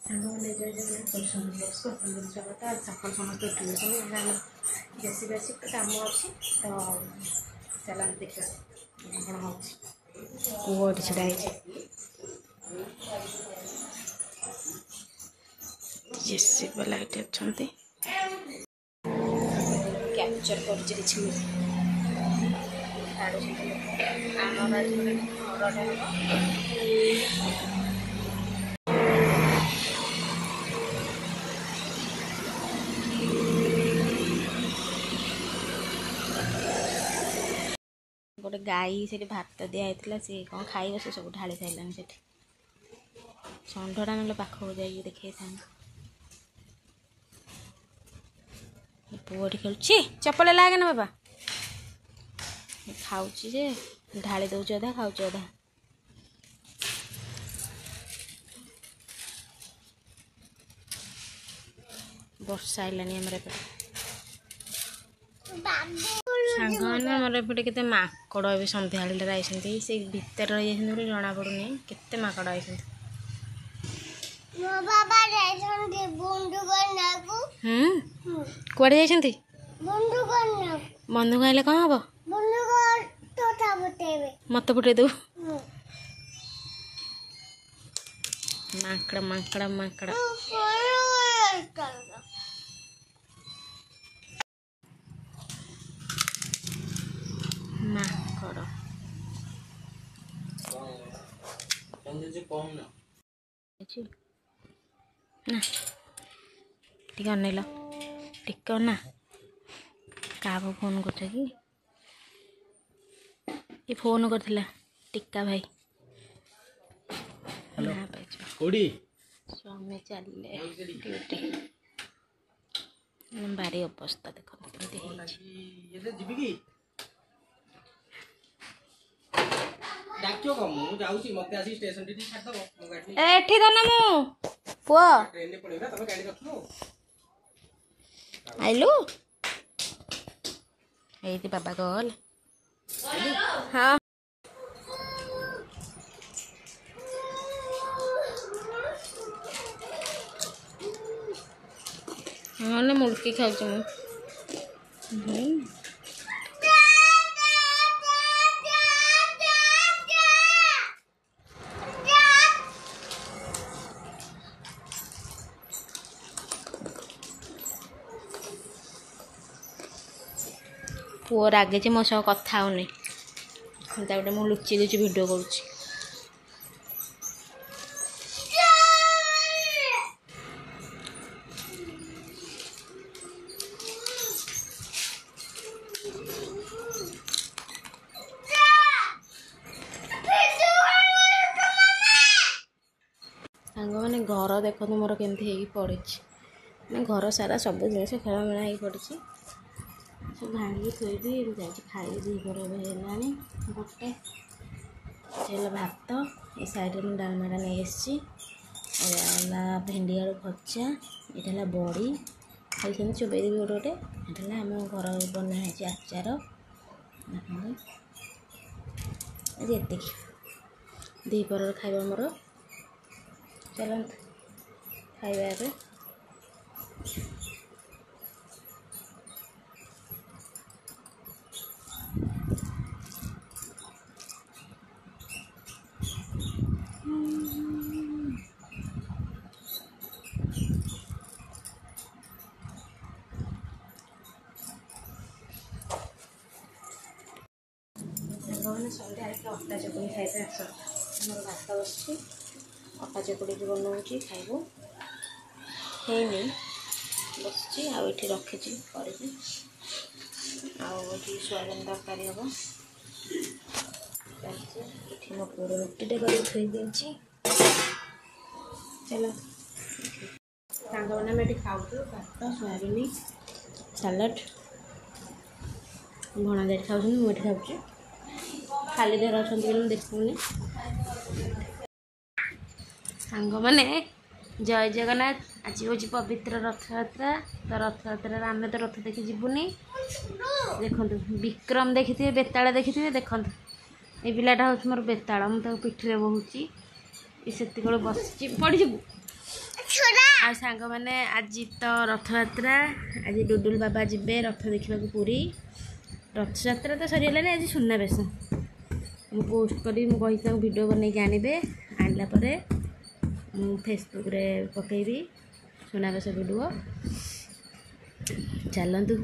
सामने जय जगन्नाथ सकाल समस्त बेसी बेसी कम अच्छी तो चल देखा कौन हो पुआ छड़ा जेसी वाला ये अच्छा कैप्चर कर गोटे गाई से भात दिखाई सी कौन खाइब से सब ढाली सारे से षंढटा ना पाखक जाइए देखे था पुअटी खेल चपल लगे ना बाबा खाऊँ जे ढाली दौर अधा खाऊँ अधा वर्षा आइलानी आमर सांग मैंने आमर एपटे के माकड़ ए सन्ध्या आई से भितर रही जना पड़ूनी के माकड़ आई कड़े जा बंधुक आइले कौन हम मत फुटे दू माकड़ माकड़ माकड़ माकड़ ना टिक अनेल टिक ना क्या फोन कर ये फोन करथिला टिक्का भाई स्वामी चलिए ड्यूटी बारी अवस्था देखो एठी तो ना मु पुआ आइलु एठी बाबा गल हाँ हाँ ना मुड़की खाऊँ पुअ रागे मो सह कथा होनी गोटे मुझे लुचि लुचि भिड कर मैंने घर देखो मोर केमती पड़ी घर सारा सब जिन खेलमेला हो पड़ी सब भांगी थोड़ी जा खाई दीपर है गोटे भात ये साइड में डालमाटा नहीं भेंडी आलू भजा ये बड़ी खाई चोबई देवी गोटे गोटे आम घर बनाई आचार ये दीपर खाଇବା मोर चलते खाइबा मैंने सन्ध्या अटा चकुड़ी खाइबे आस मोर भात बस अटा चकुड़ी बनाऊँगी खाइबू हैनी बस आठी रखी करी आठी सोयाबीन तरकारी हम चलती मो पुअ रुटीटे कर थी देची चलो सांग मैंने खाऊ भात सोयाबीन सालाड भणा देर खाऊ मुझे खाऊँ खाली देर अच्छा देखूनी सांग मैंने जय जगन्नाथ आज हूँ पवित्र रथयात्रा तो रथयात्रा आम तो रथ देखी जीवनी देखु विक्रम देखी थे बेताल देखी थे देखु ये पिलाटा हूँ मोर बेताल मुझे पिठे बहुची से बस पड़ी जीव आ सांग मैंने आज तो रथयात्रा आज डुडुल बाबा जीवे रथ देखा पुरी रथयात्रा तो सरीगला आज सुनावेश मुझे पोस्ट करी मुझे वीडियो बन के आने आनला फेसबुक रे पकेबी सुनावेश वीडियो चलतु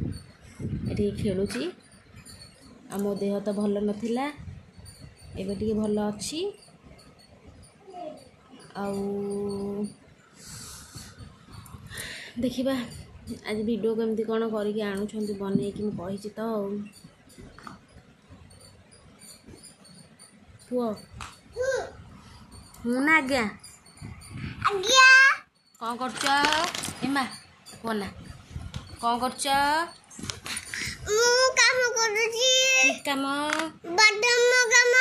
ये खेलुची आ मो देह तो भल नाला एबे टिके भल अच्छी देखिबा आज वीडियो केमती कौन करके आणुछंती बनैकी मुझे कही तो पुओ हूँ ना आज्ञा आज्ञा कौन करछ एमा कोना कौन करछ मु काम करूची की काम बादाम काम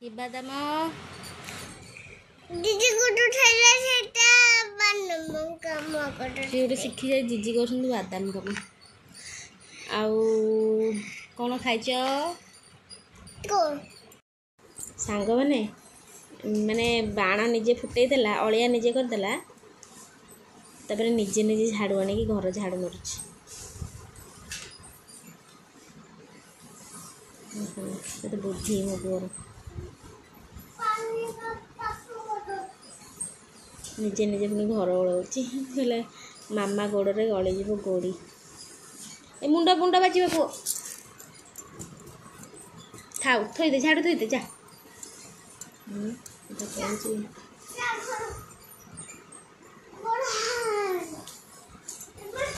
की बादाम दीदी गुडू ठेला सेटा बादाम काम करूची से गोटे शिखी जाए जीजी कर बादाम काम आउ कौन खाइच को सांग मैंने माने बाण निजे फुटे देला अलिया निजे करदेला तापर निजे निजे झाड़ू आनी घर झाड़ू मारुची तो बुद्धि मो पुअर निजे निजे पुणी घर ओलाऊँगी बोले मामा गोड़े गलीज गोड़ी ए मुंडा मुंडा बाजो पुओ थाऊ थोदे झाड़ू थोदे जा